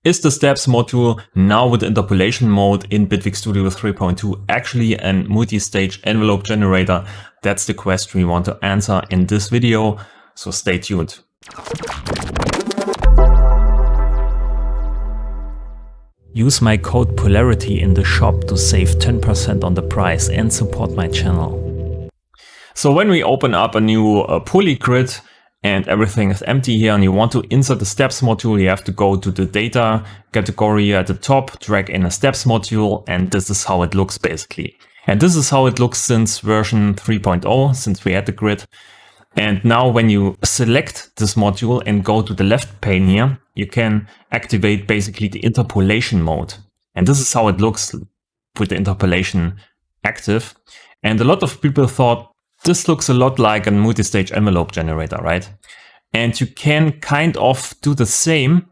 Is the steps module now with interpolation mode in Bitwig Studio 3.2 actually a multi-stage envelope generator? That's the question we want to answer in this video, so stay tuned. Use my code Polarity in the shop to save 10% on the price and support my channel. So when we open up a new poly grid, and everything is empty here, and you want to insert the steps module, you have to go to the data category at the top, drag in a steps module, and this is how it looks basically. And this is how it looks since version 3.0, since we had the grid. And now when you select this module and go to the left pane here, you can activate basically the interpolation mode. And this is how it looks with the interpolation active. And a lot of people thought, this looks a lot like a multi-stage envelope generator, right? And you can kind of do the same.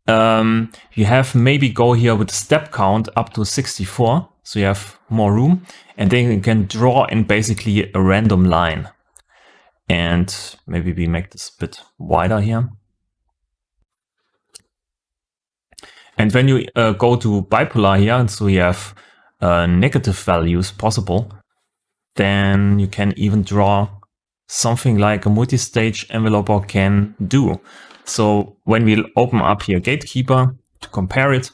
You have maybe go here with the step count up to 64. So you have more room. And then you can draw in basically a random line. And maybe we make this a bit wider here. And when you go to bipolar here, so you have negative values possible, then you can even draw something like a multi-stage enveloper can do. So when we open up here Gatekeeper to compare it,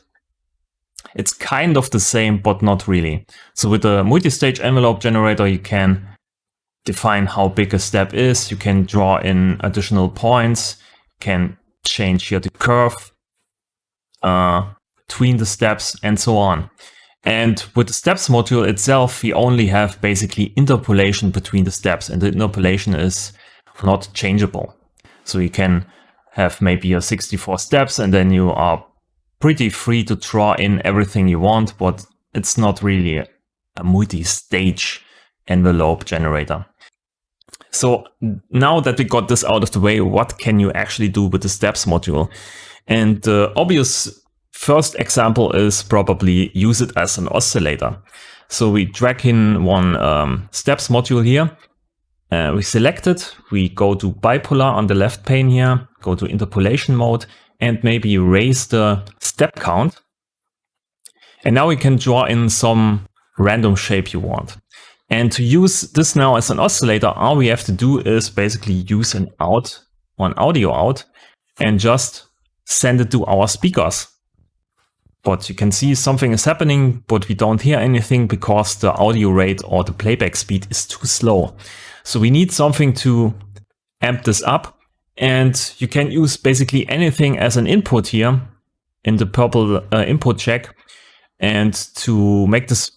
it's kind of the same, but not really. So with a multi-stage envelope generator, you can define how big a step is. You can draw in additional points, can change here the curve between the steps and so on. And with the steps module itself, we only have basically interpolation between the steps, and the interpolation is not changeable. So you can have maybe a 64 steps, and then you are pretty free to draw in everything you want, but it's not really a multi-stage envelope generator. So now that we got this out of the way, what can you actually do with the steps module? And the obvious first example is probably use it as an oscillator. So we drag in one steps module here. We select it. We go to bipolar on the left pane here, go to interpolation mode, and maybe raise the step count. And now we can draw in some random shape you want. And to use this now as an oscillator, all we have to do is basically use an audio out, and just send it to our speakers. But you can see something is happening, but we don't hear anything because the audio rate or the playback speed is too slow. So we need something to amp this up, and you can use basically anything as an input here in the purple input check. And to make this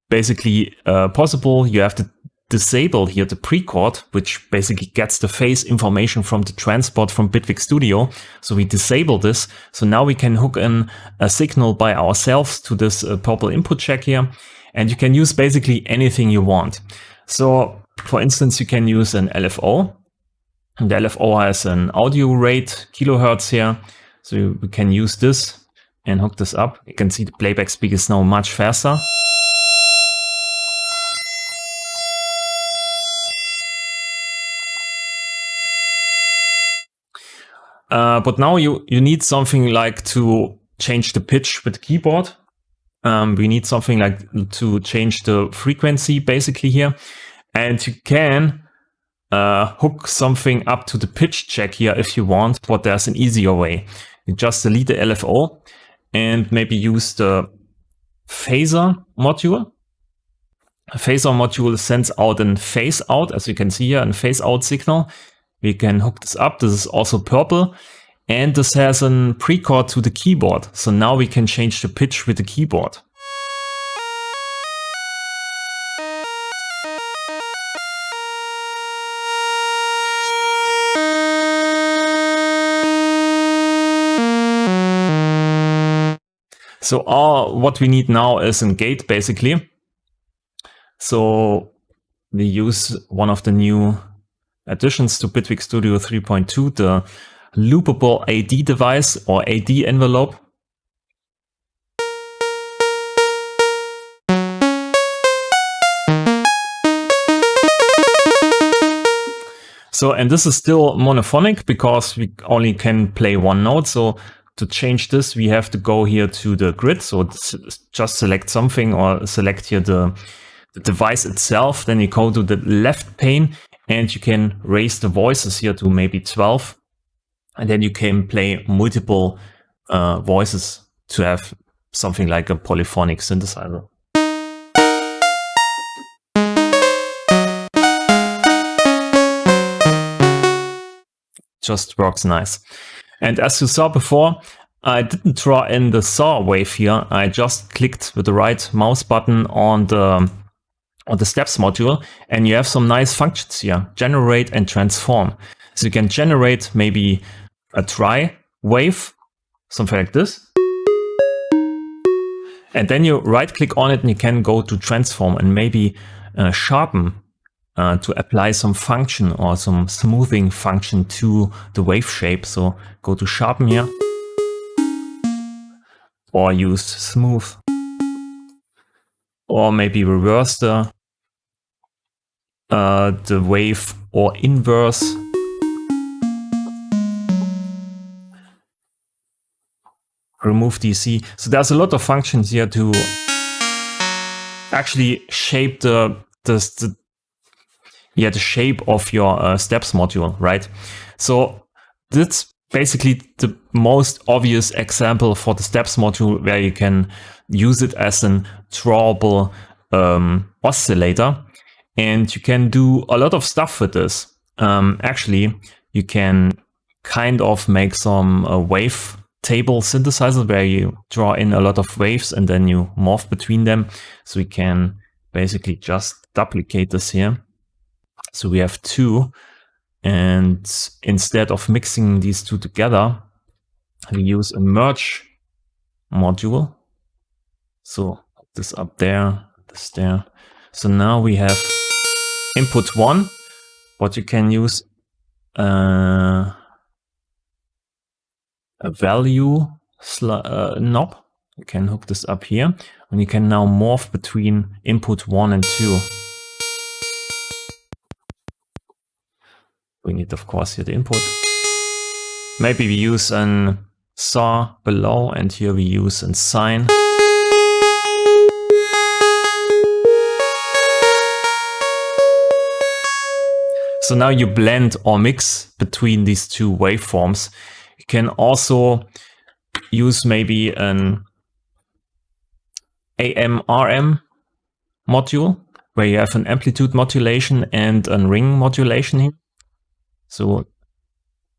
basically possible, you have to disable here the pre-chord, which basically gets the phase information from the transport from Bitwig Studio. So we disable this. So now we can hook in a signal by ourselves to this purple input check here. And you can use basically anything you want. So for instance, you can use an LFO. And the LFO has an audio rate, kilohertz here. So we can use this and hook this up. You can see the playback speed is now much faster. But now you need something like to change the pitch with the keyboard. We need something like to change the frequency basically here. And you can hook something up to the pitch check here if you want, but there's an easier way. You just delete the LFO and maybe use the phaser module. A phaser module sends out a phase out, as you can see here, a phase out signal. We can hook this up. This is also purple. And this has a pre-chord to the keyboard. So now we can change the pitch with the keyboard. So what we need now is a gate basically. So we use one of the new additions to Bitwig Studio 3.2, the loopable AD device or AD envelope. So, and this is still monophonic because we only can play one note. So to change this, we have to go here to the grid. So just select something or select here the device itself. Then you go to the left pane and you can raise the voices here to maybe 12. And then you can play multiple voices to have something like a polyphonic synthesizer. Just works nice. And as you saw before, I didn't draw in the saw wave here. I just clicked with the right mouse button on the steps module, and you have some nice functions here: generate and transform. So you can generate maybe a dry wave, something like this. And then you right click on it and you can go to transform and maybe sharpen to apply some function or some smoothing function to the wave shape. So go to sharpen here or use smooth, or maybe reverse the wave, or inverse. Remove DC. So there's a lot of functions here to actually shape the shape of your steps module, right? So that's basically the most obvious example for the steps module where you can use it as an drawable oscillator, and you can do a lot of stuff with this. Actually, you can kind of make some wave table synthesizer where you draw in a lot of waves and then you morph between them. So we can basically just duplicate this here. So we have two, and instead of mixing these two together, we use a merge module. So this up there, this there. So now we have input 1, but you can use a value knob. You can hook this up here, and you can now morph between input 1 and 2. We need, of course, here the input. Maybe we use a saw below, and here we use a sine. So now you blend or mix between these two waveforms. You can also use maybe an AM/RM module where you have an amplitude modulation and a ring modulation here. So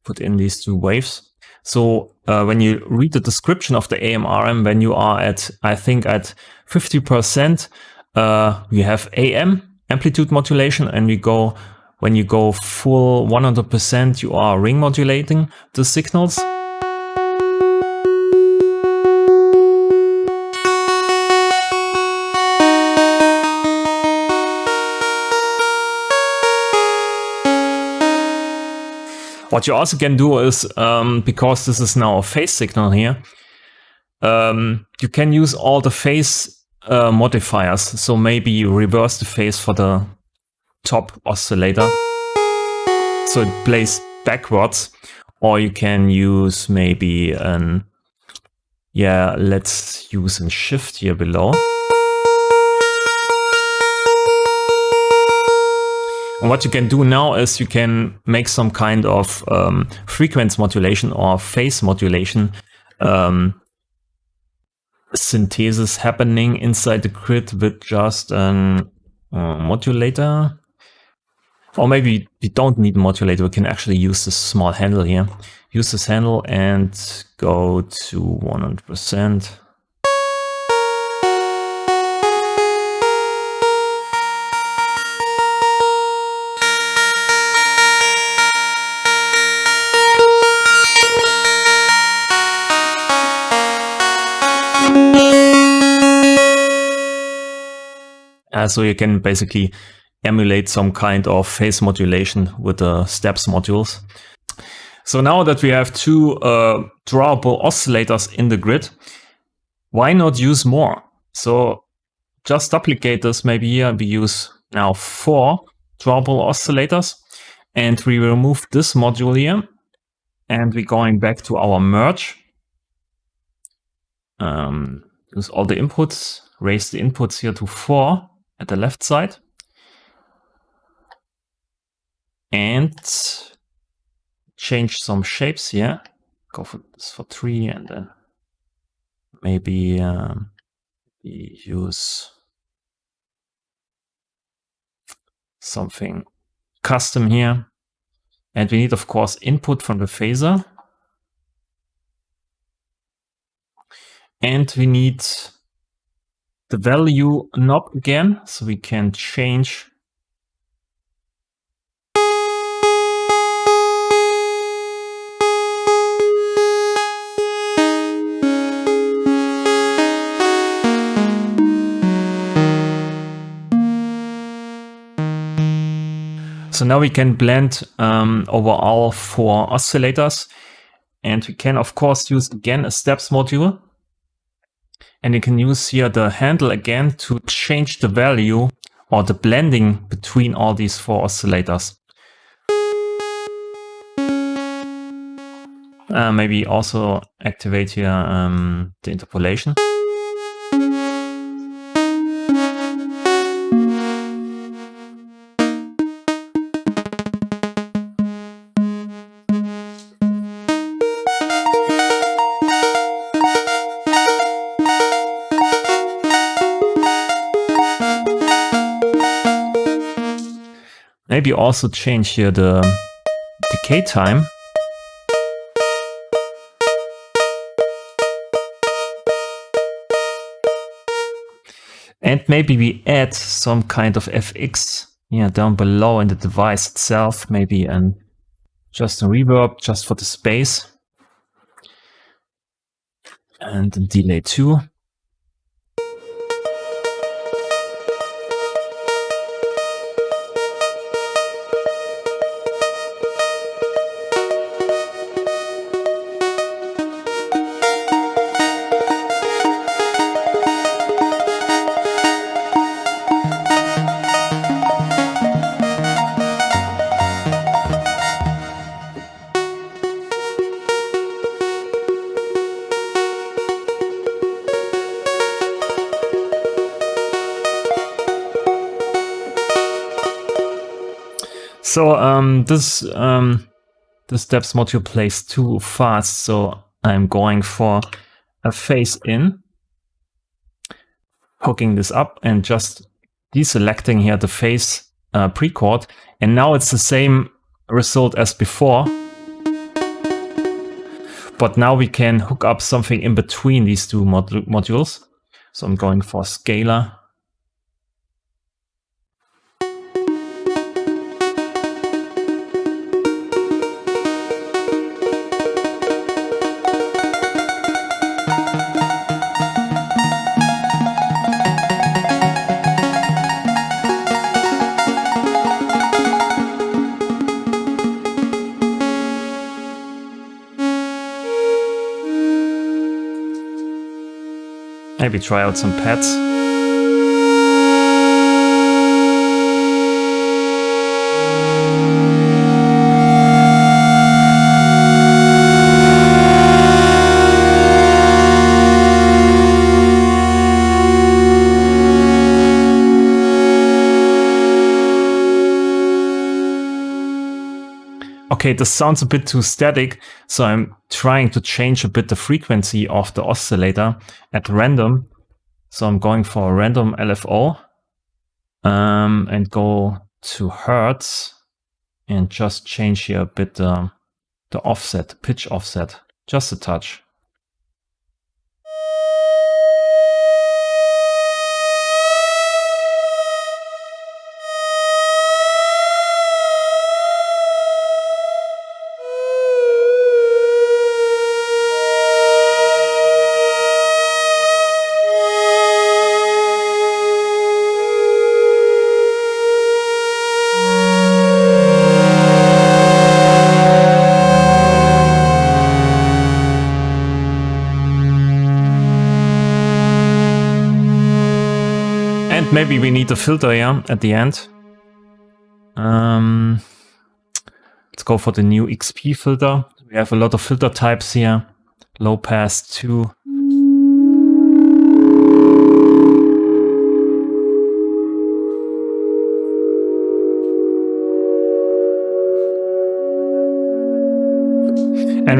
put in these two waves. So when you read the description of the AM/RM, when you are at, I think at 50%, we have AM amplitude modulation, and when you go full 100%, you are ring modulating the signals. What you also can do is, because this is now a phase signal here, you can use all the phase modifiers. So maybe you reverse the phase for the top oscillator, so it plays backwards, or you can use maybe let's use a shift here below. And what you can do now is you can make some kind of frequency modulation or phase modulation synthesis happening inside the grid with just a modulator. Or maybe we don't need a modulator, we can actually use this small handle here. Use this handle and go to 100%. So you can basically emulate some kind of phase modulation with the steps modules. So now that we have two drawable oscillators in the grid, why not use more? So just duplicate this. Maybe here we use now 4 drawable oscillators, and we remove this module here, and we're going back to our merge use all the inputs, raise the inputs here to 4 at the left side. And change some shapes here. Go for this for 3 and then maybe use something custom here. And we need, of course, input from the phaser. And we need the value knob again, so we can change So now we can blend over all 4 oscillators, and we can of course use again a steps module, and you can use here the handle again to change the value or the blending between all these 4 oscillators. Maybe also activate here the interpolation. Maybe also change here the decay time. And maybe we add some kind of FX down below in the device itself, maybe just a reverb just for the space. And a delay too. So this steps module plays too fast, so I'm going for a phase in, hooking this up and just deselecting here the phase pre-chord, and now it's the same result as before, but now we can hook up something in between these 2 modules. So I'm going for scalar. Maybe try out some pads. Okay, this sounds a bit too static, so I'm trying to change a bit the frequency of the oscillator at random. So I'm going for a random LFO and go to Hertz and just change here a bit the offset, the pitch offset, just a touch. Maybe we need a filter here at the end. Let's go for the new XP filter. We have a lot of filter types here. Low pass 2.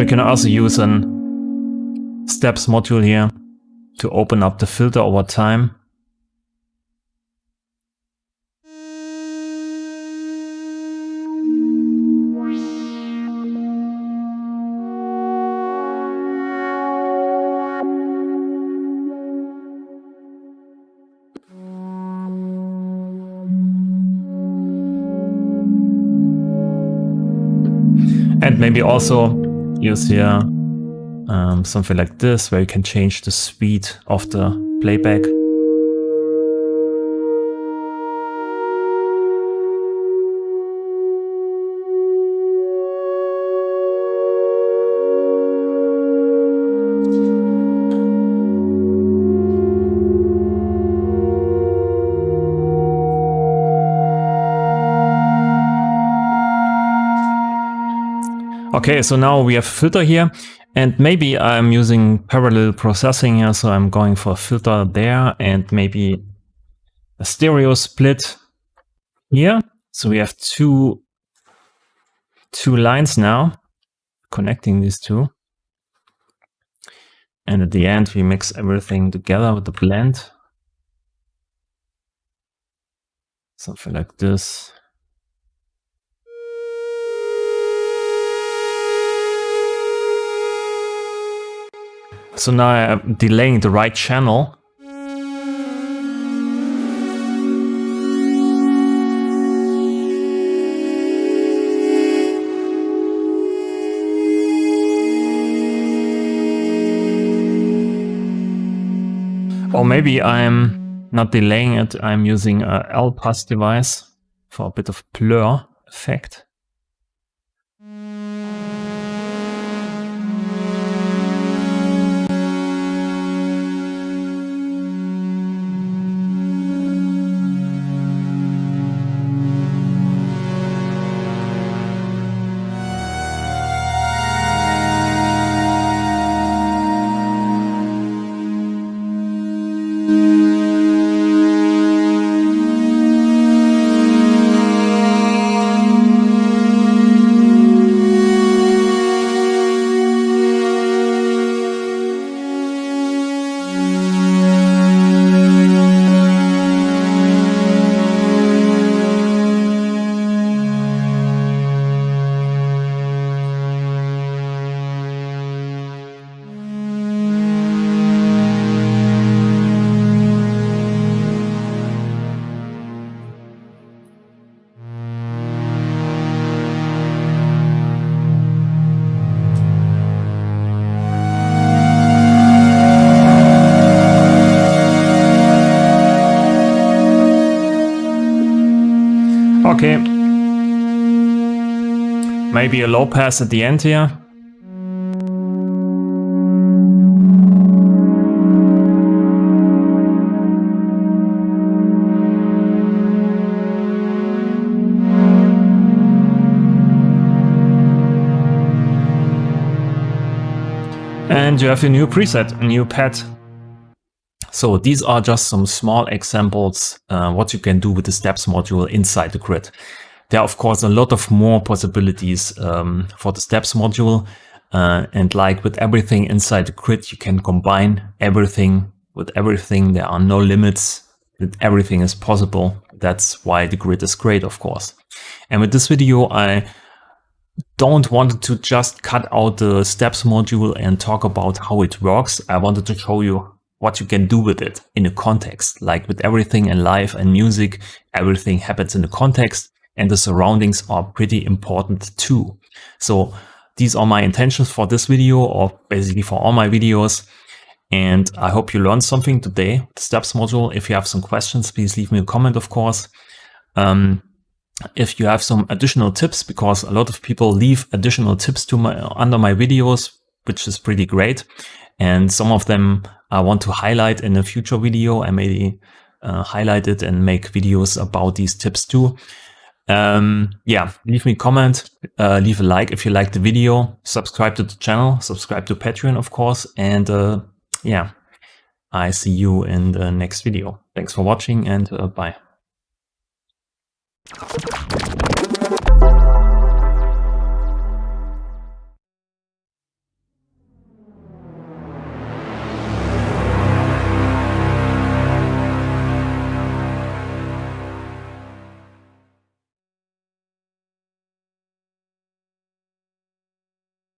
we can also use an steps module here to open up the filter over time. And maybe also use here something like this, where you can change the speed of the playback. Okay, so now we have a filter here, and maybe I'm using parallel processing here, so I'm going for a filter there and maybe a stereo split here. So we have two lines now connecting these two. And at the end, we mix everything together with the blend. Something like this. So now I'm delaying the right channel. Or maybe I'm not delaying it, I'm using a L-Pass device for a bit of blur effect. Okay. Maybe a low pass at the end here. And you have a new preset, a new pad. So these are just some small examples what you can do with the steps module inside the grid. There are of course a lot of more possibilities for the steps module, and like with everything inside the grid, you can combine everything with everything. There are no limits, that everything is possible. That's why the grid is great, of course. And with this video, I don't want to just cut out the steps module and talk about how it works. I wanted to show you what you can do with it in a context. Like with everything in life and music, everything happens in a context, and the surroundings are pretty important too. So these are my intentions for this video, or basically for all my videos. And I hope you learned something today with the steps module. If you have some questions, please leave me a comment, of course. If you have some additional tips, because a lot of people leave additional tips to under my videos, which is pretty great. And some of them I want to highlight in a future video. I may highlight it and make videos about these tips too. Yeah, leave me a comment, leave a like if you like the video, subscribe to the channel, subscribe to Patreon, of course. And yeah, I see you in the next video. Thanks for watching, and bye.